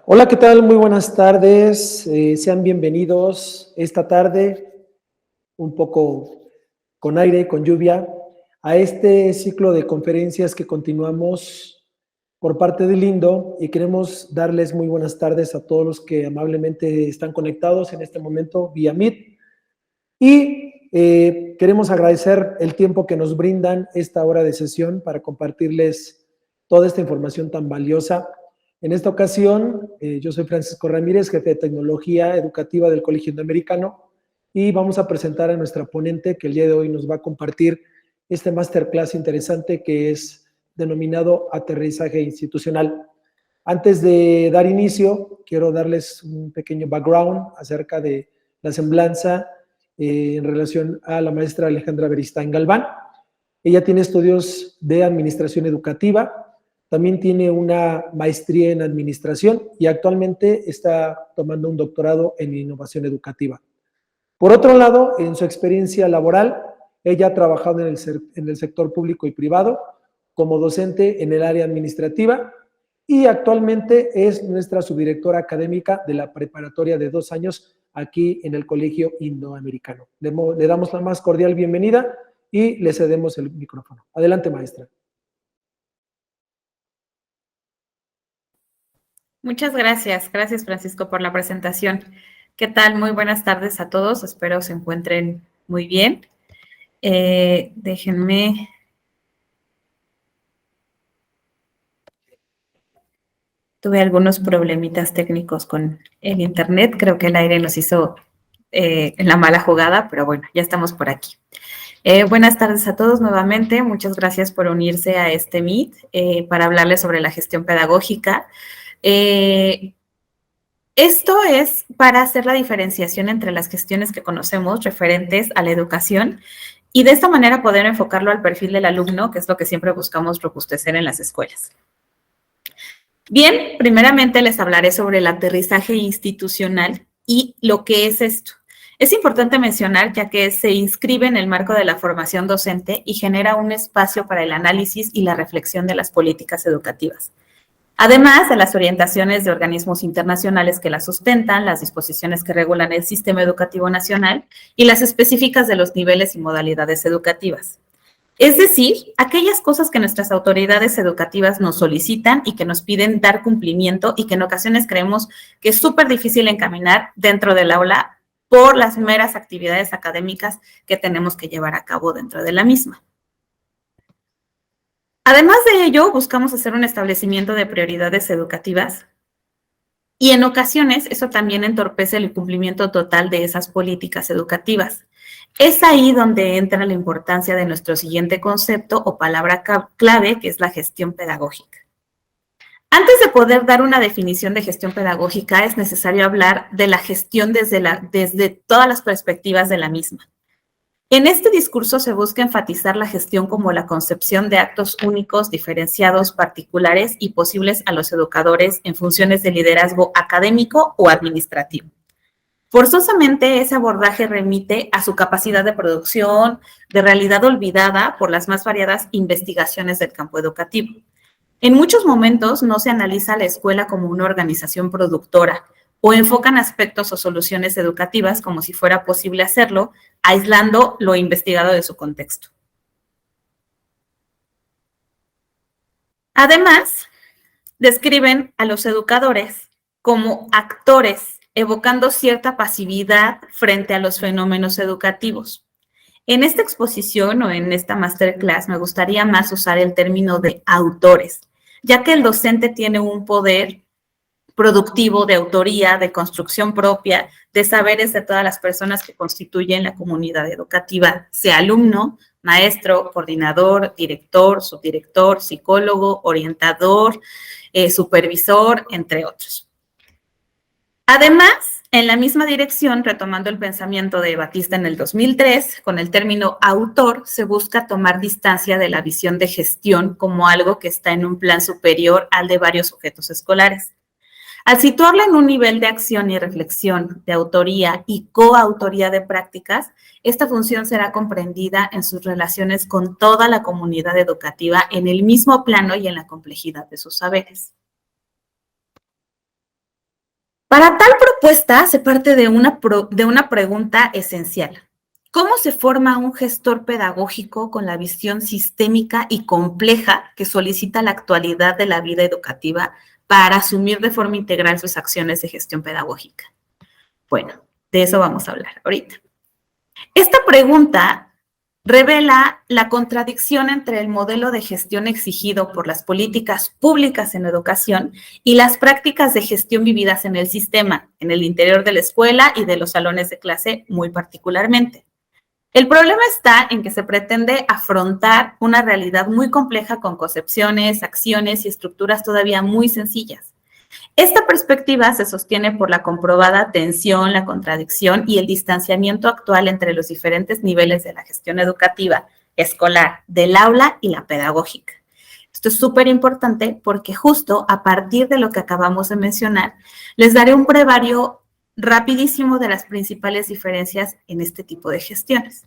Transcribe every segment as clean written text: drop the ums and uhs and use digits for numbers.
Hola, ¿qué tal? Muy buenas tardes. Sean bienvenidos esta tarde, un poco con aire, con lluvia, a este ciclo de conferencias que continuamos por parte de Lindo y queremos darles muy buenas tardes a todos los que amablemente están conectados en este momento vía Meet y queremos agradecer el tiempo que nos brindan esta hora de sesión para compartirles toda esta información tan valiosa. En esta ocasión, yo soy Francisco Ramírez, jefe de tecnología educativa del Colegio Indoamericano, y vamos a presentar a nuestra ponente que el día de hoy nos va a compartir este masterclass interesante que es denominado Aterrizaje Institucional. Antes de dar inicio, quiero darles un pequeño background acerca de la semblanza en relación a la maestra Alejandra Beristain Galván. Ella tiene estudios de administración educativa, también tiene una maestría en administración y actualmente está tomando un doctorado en innovación educativa. Por otro lado, en su experiencia laboral, ella ha trabajado en el sector público y privado como docente en el área administrativa y actualmente es nuestra subdirectora académica de la preparatoria de 2 años aquí en el Colegio Indoamericano. Le damos la más cordial bienvenida y le cedemos el micrófono. Adelante, maestra. Muchas gracias. Gracias, Francisco, por la presentación. ¿Qué tal? Muy buenas tardes a todos. Espero se encuentren muy bien. Déjenme. Tuve algunos problemitas técnicos con el internet. Creo que el aire nos hizo la mala jugada, pero bueno, ya estamos por aquí. Buenas tardes a todos nuevamente. Muchas gracias por unirse a este Meet para hablarles sobre la gestión pedagógica. Esto es para hacer la diferenciación entre las gestiones que conocemos referentes a la educación y de esta manera poder enfocarlo al perfil del alumno, que es lo que siempre buscamos robustecer en las escuelas. Bien, primeramente les hablaré sobre el aterrizaje institucional y lo que es esto. Es importante mencionar ya que se inscribe en el marco de la formación docente y genera un espacio para el análisis y la reflexión de las políticas educativas. Además de las orientaciones de organismos internacionales que la sustentan, las disposiciones que regulan el sistema educativo nacional y las específicas de los niveles y modalidades educativas. Es decir, aquellas cosas que nuestras autoridades educativas nos solicitan y que nos piden dar cumplimiento y que en ocasiones creemos que es súper difícil encaminar dentro del aula por las meras actividades académicas que tenemos que llevar a cabo dentro de la misma. Además de ello, buscamos hacer un establecimiento de prioridades educativas y en ocasiones eso también entorpece el cumplimiento total de esas políticas educativas. Es ahí donde entra la importancia de nuestro siguiente concepto o palabra clave, que es la gestión pedagógica. Antes de poder dar una definición de gestión pedagógica, es necesario hablar de la gestión desde todas las perspectivas de la misma. En este discurso se busca enfatizar la gestión como la concepción de actos únicos, diferenciados, particulares y posibles a los educadores en funciones de liderazgo académico o administrativo. Forzosamente, ese abordaje remite a su capacidad de producción, de realidad olvidada por las más variadas investigaciones del campo educativo. En muchos momentos no se analiza a la escuela como una organización productora, o enfocan aspectos o soluciones educativas como si fuera posible hacerlo, aislando lo investigado de su contexto. Además, describen a los educadores como actores, evocando cierta pasividad frente a los fenómenos educativos. En esta exposición o en esta masterclass me gustaría más usar el término de autores, ya que el docente tiene un poder productivo, de autoría, de construcción propia, de saberes de todas las personas que constituyen la comunidad educativa, sea alumno, maestro, coordinador, director, subdirector, psicólogo, orientador, supervisor, entre otros. Además, en la misma dirección, retomando el pensamiento de Batista en el 2003, con el término autor, se busca tomar distancia de la visión de gestión como algo que está en un plan superior al de varios sujetos escolares. Al situarla en un nivel de acción y reflexión, de autoría y coautoría de prácticas, esta función será comprendida en sus relaciones con toda la comunidad educativa en el mismo plano y en la complejidad de sus saberes. Para tal propuesta se parte de una pregunta esencial. ¿Cómo se forma un gestor pedagógico con la visión sistémica y compleja que solicita la actualidad de la vida educativa para asumir de forma integral sus acciones de gestión pedagógica? Bueno, de eso vamos a hablar ahorita. Esta pregunta revela la contradicción entre el modelo de gestión exigido por las políticas públicas en educación y las prácticas de gestión vividas en el sistema, en el interior de la escuela y de los salones de clase muy particularmente. El problema está en que se pretende afrontar una realidad muy compleja con concepciones, acciones y estructuras todavía muy sencillas. Esta perspectiva se sostiene por la comprobada tensión, la contradicción y el distanciamiento actual entre los diferentes niveles de la gestión educativa, escolar, del aula y la pedagógica. Esto es súper importante porque justo a partir de lo que acabamos de mencionar, les daré un brevario rapidísimo de las principales diferencias en este tipo de gestiones.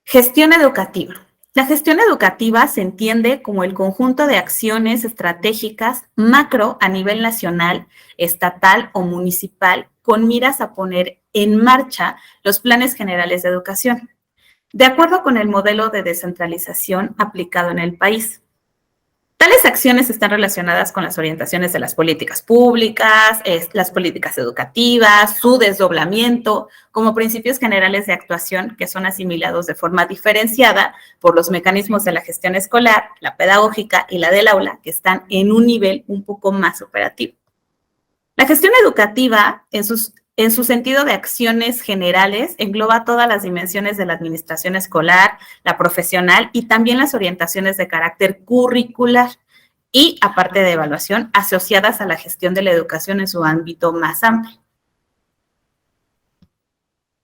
Gestión educativa. La gestión educativa se entiende como el conjunto de acciones estratégicas macro a nivel nacional, estatal o municipal con miras a poner en marcha los planes generales de educación, de acuerdo con el modelo de descentralización aplicado en el país. Tales acciones están relacionadas con las orientaciones de las políticas públicas, las políticas educativas, su desdoblamiento, como principios generales de actuación que son asimilados de forma diferenciada por los mecanismos de la gestión escolar, la pedagógica y la del aula, que están en un nivel un poco más operativo. La gestión educativa, en su sentido de acciones generales, engloba todas las dimensiones de la administración escolar, la profesional y también las orientaciones de carácter curricular y, aparte de evaluación, asociadas a la gestión de la educación en su ámbito más amplio.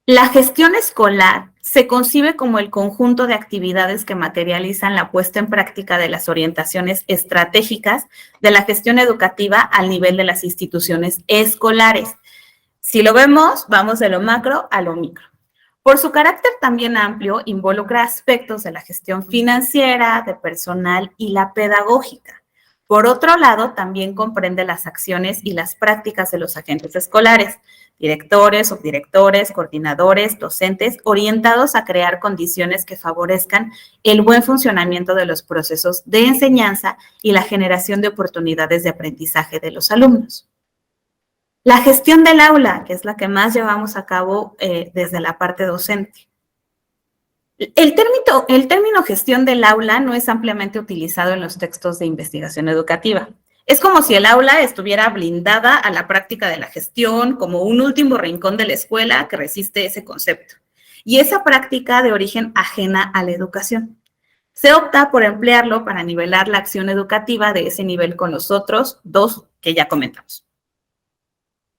La gestión escolar se concibe como el conjunto de actividades que materializan la puesta en práctica de las orientaciones estratégicas de la gestión educativa al nivel de las instituciones escolares. Si lo vemos, vamos de lo macro a lo micro. Por su carácter también amplio, involucra aspectos de la gestión financiera, de personal y la pedagógica. Por otro lado, también comprende las acciones y las prácticas de los agentes escolares, directores, subdirectores, coordinadores, docentes, orientados a crear condiciones que favorezcan el buen funcionamiento de los procesos de enseñanza y la generación de oportunidades de aprendizaje de los alumnos. La gestión del aula, que es la que más llevamos a cabo desde la parte docente. El término gestión del aula no es ampliamente utilizado en los textos de investigación educativa. Es como si el aula estuviera blindada a la práctica de la gestión, como un último rincón de la escuela que resiste ese concepto. Y esa práctica de origen ajena a la educación. Se opta por emplearlo para nivelar la acción educativa de ese nivel con los otros dos que ya comentamos.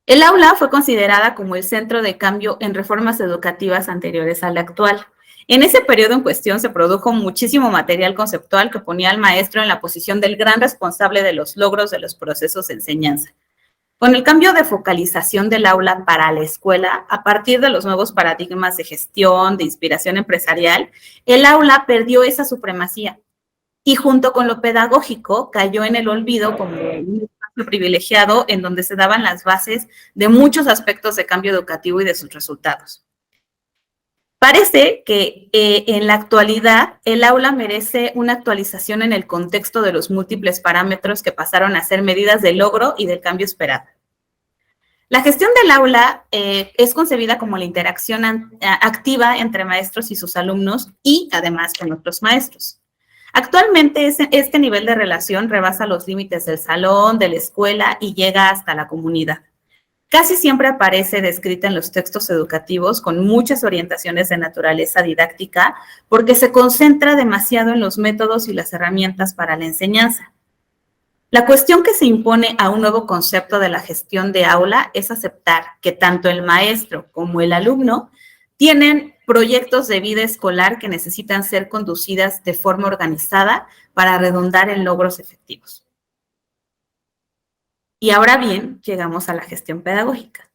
El aula fue considerada como el centro de cambio en reformas educativas anteriores a la actual. En ese periodo en cuestión se produjo muchísimo material conceptual que ponía al maestro en la posición del gran responsable de los logros de los procesos de enseñanza. Con el cambio de focalización del aula para la escuela, a partir de los nuevos paradigmas de gestión, de inspiración empresarial, el aula perdió esa supremacía y junto con lo pedagógico cayó en el olvido como un espacio privilegiado en donde se daban las bases de muchos aspectos de cambio educativo y de sus resultados. Parece que en la actualidad el aula merece una actualización en el contexto de los múltiples parámetros que pasaron a ser medidas de logro y del cambio esperado. La gestión del aula es concebida como la interacción activa entre maestros y sus alumnos y además con otros maestros. Actualmente este nivel de relación rebasa los límites del salón, de la escuela y llega hasta la comunidad. Casi siempre aparece descrita en los textos educativos con muchas orientaciones de naturaleza didáctica porque se concentra demasiado en los métodos y las herramientas para la enseñanza. La cuestión que se impone a un nuevo concepto de la gestión de aula es aceptar que tanto el maestro como el alumno tienen proyectos de vida escolar que necesitan ser conducidas de forma organizada para redundar en logros efectivos. Y ahora bien, llegamos a la gestión pedagógica.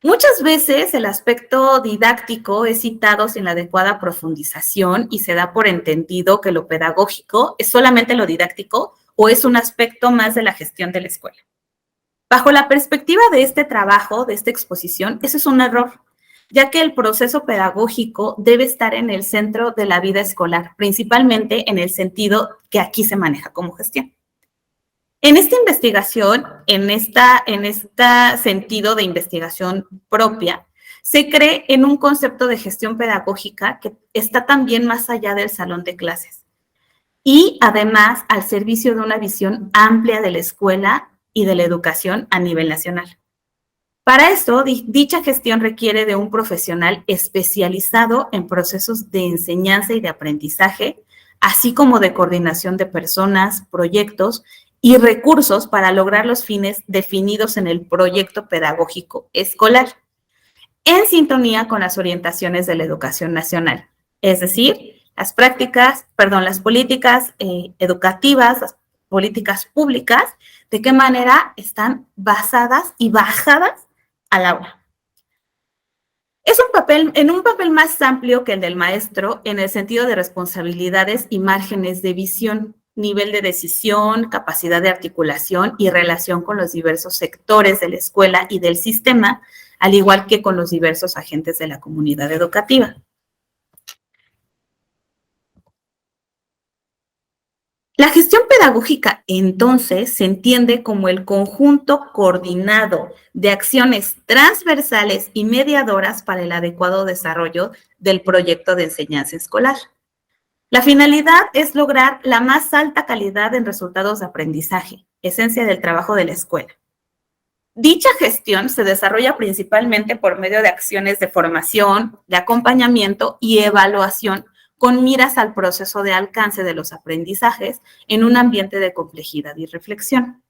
Muchas veces el aspecto didáctico es citado sin la adecuada profundización y se da por entendido que lo pedagógico es solamente lo didáctico o es un aspecto más de la gestión de la escuela. Bajo la perspectiva de este trabajo, de esta exposición, eso es un error, ya que el proceso pedagógico debe estar en el centro de la vida escolar, principalmente en el sentido que aquí se maneja como gestión. En esta investigación, en este sentido de investigación propia, se cree en un concepto de gestión pedagógica que está también más allá del salón de clases y además al servicio de una visión amplia de la escuela y de la educación a nivel nacional. Para esto, dicha gestión requiere de un profesional especializado en procesos de enseñanza y de aprendizaje, así como de coordinación de personas, proyectos y recursos para lograr los fines definidos en el proyecto pedagógico escolar, en sintonía con las orientaciones de la educación nacional, es decir, las políticas educativas, las políticas públicas, de qué manera están basadas y bajadas al aula. Es en un papel más amplio que el del maestro en el sentido de responsabilidades y márgenes de visión, nivel de decisión, capacidad de articulación y relación con los diversos sectores de la escuela y del sistema, al igual que con los diversos agentes de la comunidad educativa. La gestión pedagógica, entonces, se entiende como el conjunto coordinado de acciones transversales y mediadoras para el adecuado desarrollo del proyecto de enseñanza escolar. La finalidad es lograr la más alta calidad en resultados de aprendizaje, esencia del trabajo de la escuela. Dicha gestión se desarrolla principalmente por medio de acciones de formación, de acompañamiento y evaluación con miras al proceso de alcance de los aprendizajes en un ambiente de complejidad y reflexión.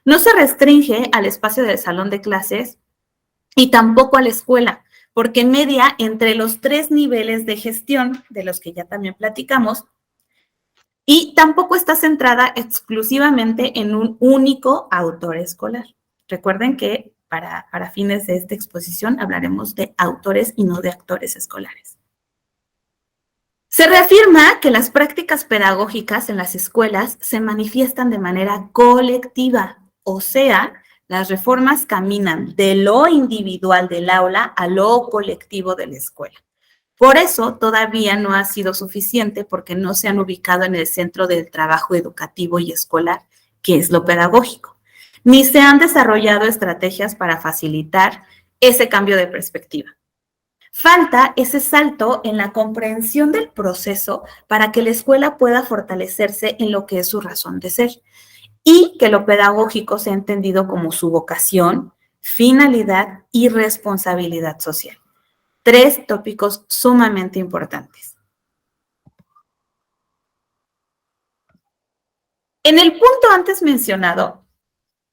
No se restringe al espacio del salón de clases y tampoco a la escuela, porque media entre los 3 niveles de gestión, de los que ya también platicamos, y tampoco está centrada exclusivamente en un único autor escolar. Recuerden que para fines de esta exposición hablaremos de autores y no de actores escolares. Se reafirma que las prácticas pedagógicas en las escuelas se manifiestan de manera colectiva, o sea, las reformas caminan de lo individual del aula a lo colectivo de la escuela. Por eso todavía no ha sido suficiente porque no se han ubicado en el centro del trabajo educativo y escolar, que es lo pedagógico, ni se han desarrollado estrategias para facilitar ese cambio de perspectiva. Falta ese salto en la comprensión del proceso para que la escuela pueda fortalecerse en lo que es su razón de ser y que lo pedagógico sea entendido como su vocación, finalidad y responsabilidad social. 3 tópicos sumamente importantes. En el punto antes mencionado,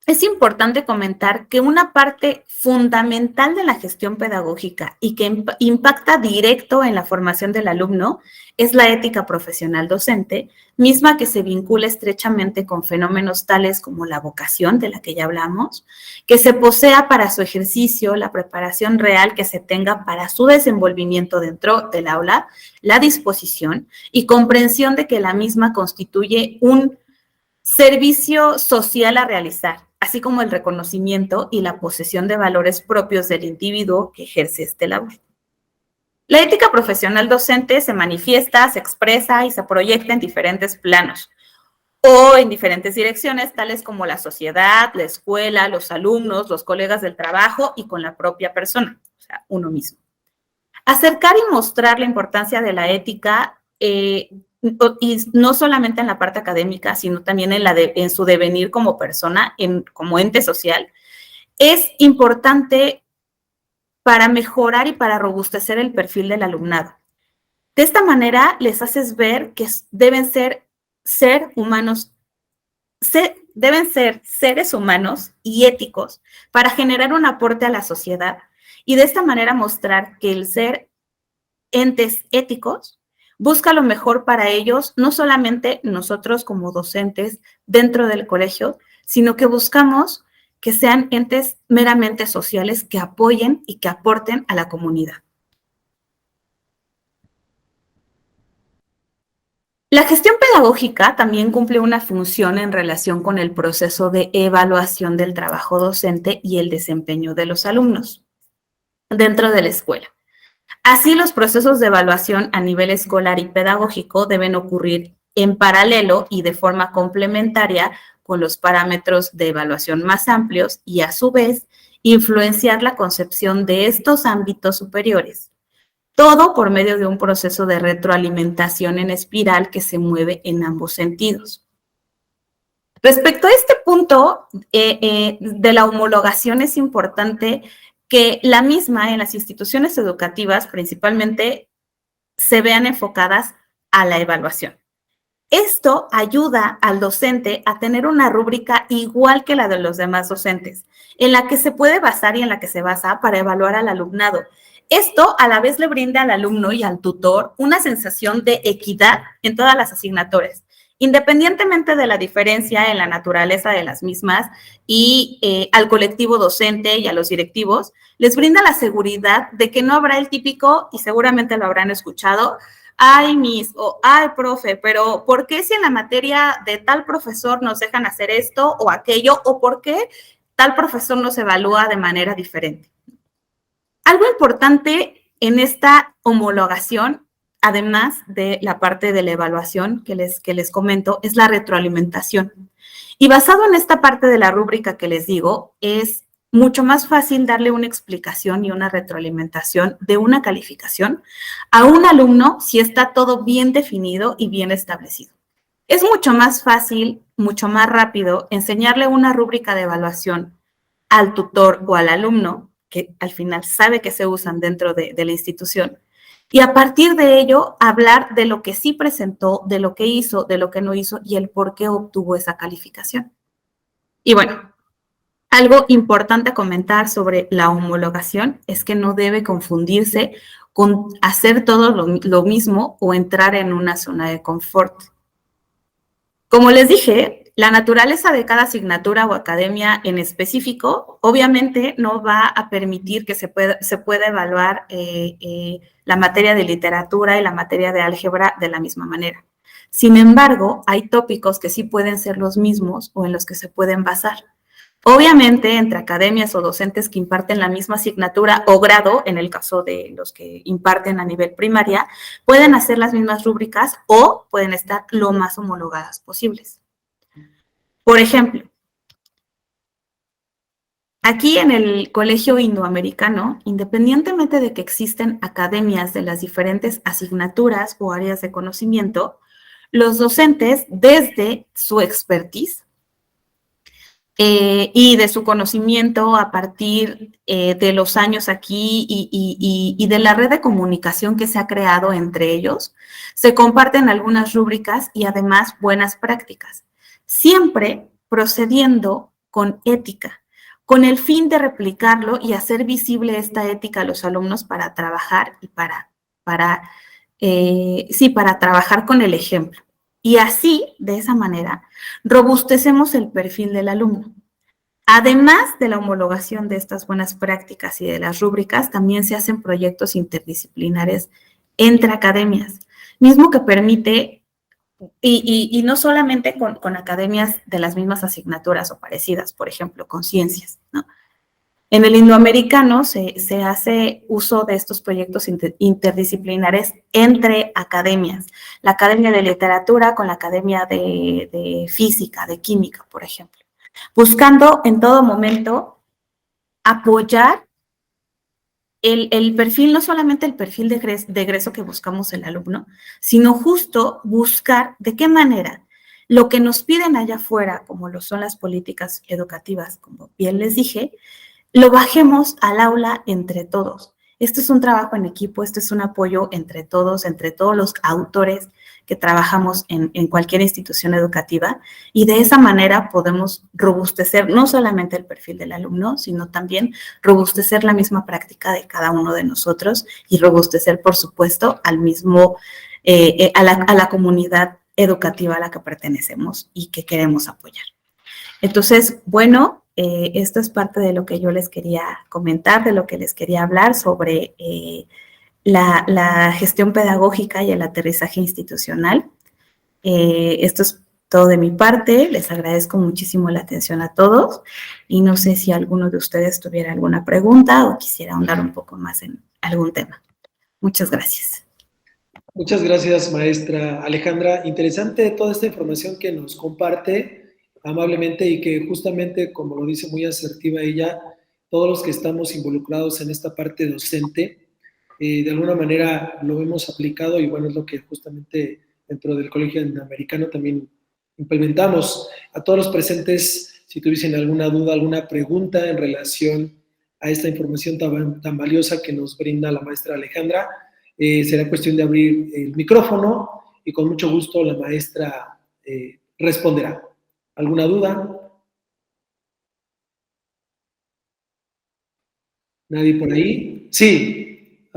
es importante comentar que una parte fundamental de la gestión pedagógica y que impacta directo en la formación del alumno es la ética profesional docente, misma que se vincula estrechamente con fenómenos tales como la vocación, de la que ya hablamos, que se posea para su ejercicio, la preparación real que se tenga para su desenvolvimiento dentro del aula, la disposición y comprensión de que la misma constituye un servicio social a realizar, así como el reconocimiento y la posesión de valores propios del individuo que ejerce este labor. La ética profesional docente se manifiesta, se expresa y se proyecta en diferentes planos o en diferentes direcciones, tales como la sociedad, la escuela, los alumnos, los colegas del trabajo y con la propia persona, o sea, uno mismo. Acercar y mostrar la importancia de la ética y no solamente en la parte académica, sino también en su devenir como persona, como ente social, es importante para mejorar y para robustecer el perfil del alumnado. De esta manera, les haces ver que deben ser seres humanos y éticos para generar un aporte a la sociedad y de esta manera mostrar que el ser entes éticos busca lo mejor para ellos, no solamente nosotros como docentes dentro del colegio, sino que buscamos que sean entes meramente sociales que apoyen y que aporten a la comunidad. La gestión pedagógica también cumple una función en relación con el proceso de evaluación del trabajo docente y el desempeño de los alumnos dentro de la escuela. Así, los procesos de evaluación a nivel escolar y pedagógico deben ocurrir en paralelo y de forma complementaria con los parámetros de evaluación más amplios y, a su vez, influenciar la concepción de estos ámbitos superiores. Todo por medio de un proceso de retroalimentación en espiral que se mueve en ambos sentidos. Respecto a este punto de la homologación, es importante que la misma en las instituciones educativas principalmente se vean enfocadas a la evaluación. Esto ayuda al docente a tener una rúbrica igual que la de los demás docentes, en la que se puede basar y en la que se basa para evaluar al alumnado. Esto a la vez le brinda al alumno y al tutor una sensación de equidad en todas las asignaturas, independientemente de la diferencia en la naturaleza de las mismas, y al colectivo docente y a los directivos, les brinda la seguridad de que no habrá el típico, y seguramente lo habrán escuchado, ay, Miss, o ay, profe, pero ¿por qué si en la materia de tal profesor nos dejan hacer esto o aquello? ¿O por qué tal profesor nos evalúa de manera diferente? Algo importante en esta homologación, además de la parte de la evaluación que les comento, es la retroalimentación. Y basado en esta parte de la rúbrica que les digo, es mucho más fácil darle una explicación y una retroalimentación de una calificación a un alumno si está todo bien definido y bien establecido. Es mucho más fácil, mucho más rápido enseñarle una rúbrica de evaluación al tutor o al alumno, que al final sabe que se usan dentro de la institución, y a partir de ello hablar de lo que sí presentó, de lo que hizo, de lo que no hizo y el por qué obtuvo esa calificación. Y bueno, algo importante a comentar sobre la homologación es que no debe confundirse con hacer todo lo mismo o entrar en una zona de confort. Como les dije, la naturaleza de cada asignatura o academia en específico obviamente no va a permitir que se pueda evaluar la materia de literatura y la materia de álgebra de la misma manera. Sin embargo, hay tópicos que sí pueden ser los mismos o en los que se pueden basar. Obviamente, entre academias o docentes que imparten la misma asignatura o grado, en el caso de los que imparten a nivel primaria, pueden hacer las mismas rúbricas o pueden estar lo más homologadas posibles. Por ejemplo, aquí en el Colegio Indoamericano, independientemente de que existen academias de las diferentes asignaturas o áreas de conocimiento, los docentes, desde su expertise, y de su conocimiento a partir de los años aquí y de la red de comunicación que se ha creado entre ellos, se comparten algunas rúbricas y además buenas prácticas, siempre procediendo con ética, con el fin de replicarlo y hacer visible esta ética a los alumnos para trabajar y para trabajar con el ejemplo. Y así, de esa manera, robustecemos el perfil del alumno. Además de la homologación de estas buenas prácticas y de las rúbricas, también se hacen proyectos interdisciplinares entre academias, mismo que permite, y no solamente con academias de las mismas asignaturas o parecidas, por ejemplo, con ciencias, ¿no? En el Indoamericano se hace uso de estos proyectos interdisciplinares entre academias, la Academia de Literatura con la Academia de Física, de Química, por ejemplo, buscando en todo momento apoyar el perfil, no solamente el perfil de egreso que buscamos el alumno, sino justo buscar de qué manera lo que nos piden allá afuera, como lo son las políticas educativas, como bien les dije, lo bajemos al aula entre todos. Esto es un trabajo en equipo, esto es un apoyo entre todos los autores que trabajamos en cualquier institución educativa, y de esa manera podemos robustecer no solamente el perfil del alumno, sino también robustecer la misma práctica de cada uno de nosotros y robustecer, por supuesto, al mismo, a la comunidad educativa a la que pertenecemos y que queremos apoyar. Entonces, bueno, esto es parte de lo que yo les quería comentar, de lo que les quería hablar sobre la gestión pedagógica y el aterrizaje institucional. Esto es todo de mi parte. Les agradezco muchísimo la atención a todos y no sé si alguno de ustedes tuviera alguna pregunta o quisiera ahondar un poco más en algún tema. Muchas gracias. Muchas gracias, maestra Alejandra. Interesante toda esta información que nos comparte amablemente y que justamente, como lo dice muy asertiva ella, todos los que estamos involucrados en esta parte docente, de alguna manera lo hemos aplicado y bueno, es lo que justamente dentro del Colegio Americano también implementamos. A todos los presentes, si tuviesen alguna duda, alguna pregunta en relación a esta información tan valiosa que nos brinda la maestra Alejandra, será cuestión de abrir el micrófono y con mucho gusto la maestra responderá. ¿Alguna duda? ¿Nadie por ahí? Sí.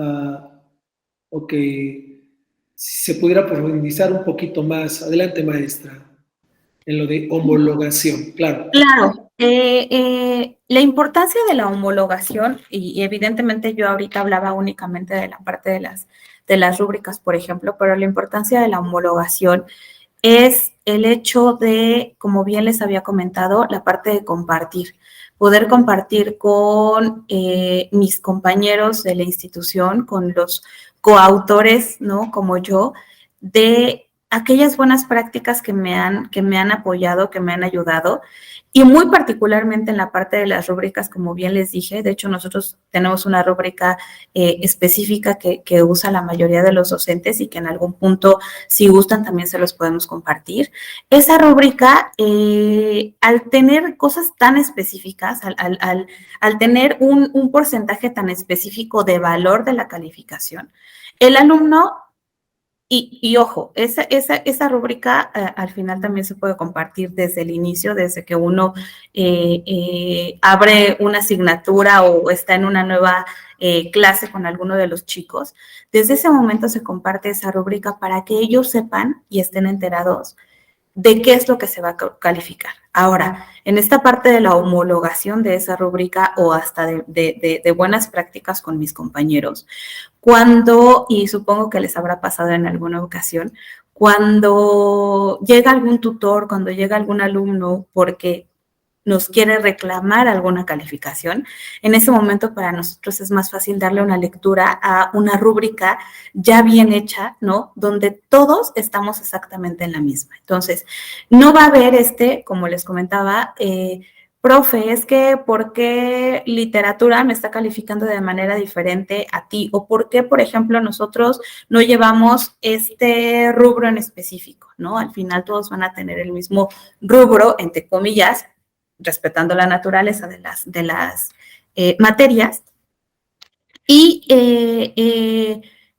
Ok. Si se pudiera profundizar un poquito más. Adelante, maestra, en lo de homologación, claro. Claro, la importancia de la homologación, y evidentemente yo ahorita hablaba únicamente de la parte de las rúbricas, por ejemplo, pero la importancia de la homologación es el hecho de, como bien les había comentado, la parte de compartir, poder compartir con mis compañeros de la institución, con los coautores, ¿no? Como yo, de aquellas buenas prácticas que me han apoyado, que me han ayudado, y muy particularmente en la parte de las rúbricas, como bien les dije. De hecho, nosotros tenemos una rúbrica específica que usa la mayoría de los docentes y que en algún punto, si gustan, también se los podemos compartir. Esa rúbrica, al tener cosas tan específicas, al tener un porcentaje tan específico de valor de la calificación, el alumno, y ojo, esa rúbrica al final también se puede compartir desde el inicio, desde que uno abre una asignatura o está en una nueva clase con alguno de los chicos. Desde ese momento se comparte esa rúbrica para que ellos sepan y estén enterados de qué es lo que se va a calificar. Ahora, en esta parte de la homologación de esa rúbrica o hasta de buenas prácticas con mis compañeros, cuando, y supongo que les habrá pasado en alguna ocasión, cuando llega algún tutor, cuando llega algún alumno porque nos quiere reclamar alguna calificación, en ese momento para nosotros es más fácil darle una lectura a una rúbrica ya bien hecha, ¿no? Donde todos estamos exactamente en la misma. Entonces, no va a haber como les comentaba, profe, es que ¿por qué literatura me está calificando de manera diferente a ti? ¿O por qué, por ejemplo, nosotros no llevamos este rubro en específico, ¿no? Al final todos van a tener el mismo rubro, entre comillas, respetando la naturaleza de las materias, y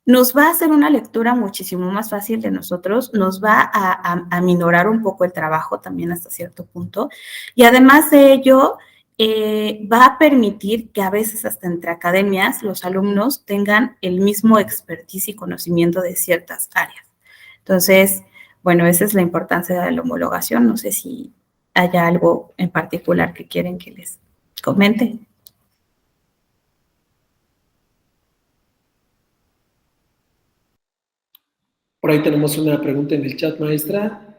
nos va a hacer una lectura muchísimo más fácil de nosotros, nos va a minorar un poco el trabajo también hasta cierto punto, y además de ello, va a permitir que a veces hasta entre academias los alumnos tengan el mismo expertise y conocimiento de ciertas áreas. Entonces, bueno, esa es la importancia de la homologación. No sé si haya algo en particular que quieren que les comente. Por ahí tenemos una pregunta en el chat, maestra.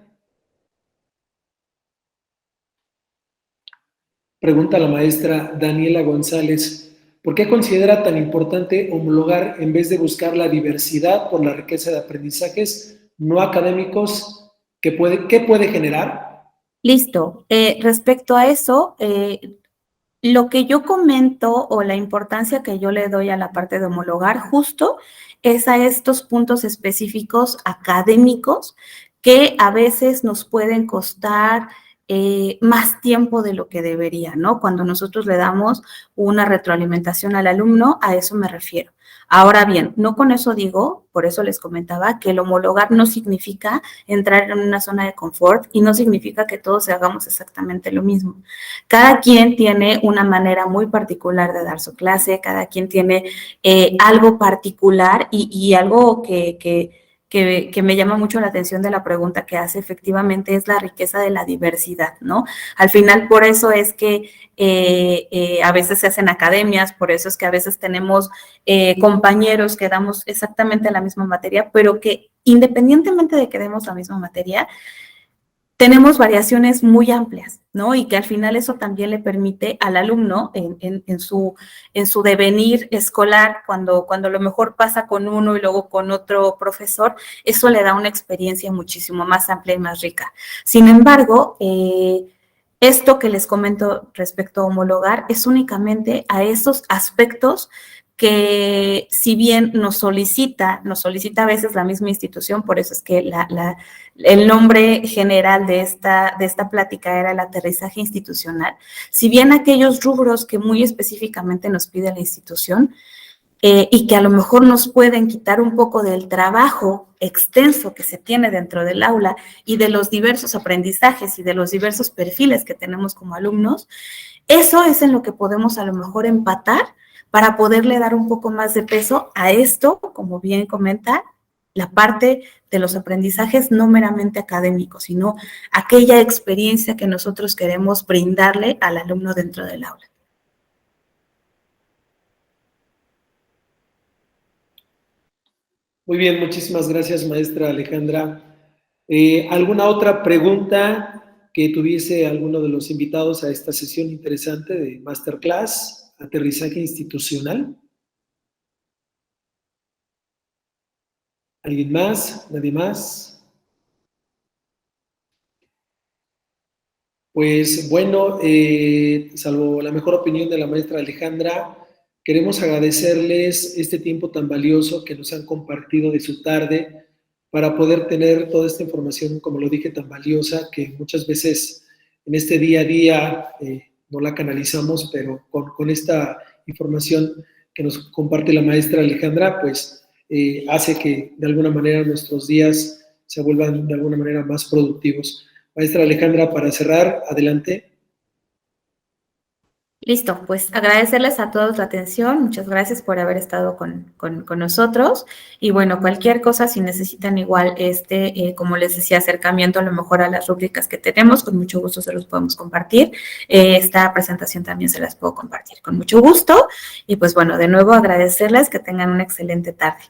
Pregunta la maestra Daniela González: ¿por qué considera tan importante homologar en vez de buscar la diversidad por la riqueza de aprendizajes no académicos que puede generar? Listo. Respecto a eso, lo que yo comento o la importancia que yo le doy a la parte de homologar justo es a estos puntos específicos académicos que a veces nos pueden costar más tiempo de lo que debería, ¿no? Cuando nosotros le damos una retroalimentación al alumno, a eso me refiero. Ahora bien, no con eso digo, por eso les comentaba, que el homologar no significa entrar en una zona de confort y no significa que todos hagamos exactamente lo mismo. Cada quien tiene una manera muy particular de dar su clase, cada quien tiene algo particular y algo que que me llama mucho la atención de la pregunta que hace, efectivamente, es la riqueza de la diversidad, ¿no? Al final, por eso es que a veces se hacen academias, por eso es que a veces tenemos compañeros que damos exactamente la misma materia, pero que independientemente de que demos la misma materia, tenemos variaciones muy amplias, ¿no? Y que al final eso también le permite al alumno en su devenir escolar, cuando a lo mejor pasa con uno y luego con otro profesor, eso le da una experiencia muchísimo más amplia y más rica. Sin embargo, esto que les comento respecto a homologar es únicamente a esos aspectos que si bien nos solicita a veces la misma institución, por eso es que el nombre general de esta plática era el aterrizaje institucional, si bien aquellos rubros que muy específicamente nos pide la institución y que a lo mejor nos pueden quitar un poco del trabajo extenso que se tiene dentro del aula y de los diversos aprendizajes y de los diversos perfiles que tenemos como alumnos, eso es en lo que podemos a lo mejor empatar para poderle dar un poco más de peso a esto, como bien comenta, la parte de los aprendizajes no meramente académicos, sino aquella experiencia que nosotros queremos brindarle al alumno dentro del aula. Muy bien, muchísimas gracias, maestra Alejandra. ¿Alguna otra pregunta que tuviese alguno de los invitados a esta sesión interesante de Masterclass, Aterrizaje Institucional? ¿Alguien más? ¿Nadie más? Pues bueno, salvo la mejor opinión de la maestra Alejandra, queremos agradecerles este tiempo tan valioso que nos han compartido de su tarde para poder tener toda esta información, como lo dije, tan valiosa que muchas veces en este día a día no la canalizamos, pero con esta información que nos comparte la maestra Alejandra, pues hace que de alguna manera nuestros días se vuelvan de alguna manera más productivos. Maestra Alejandra, para cerrar, adelante. Listo, pues agradecerles a todos la atención, muchas gracias por haber estado con nosotros y bueno, cualquier cosa, si necesitan igual como les decía, acercamiento a lo mejor a las rúbricas que tenemos, con mucho gusto se los podemos compartir, esta presentación también se las puedo compartir con mucho gusto y pues bueno, de nuevo agradecerles, que tengan una excelente tarde.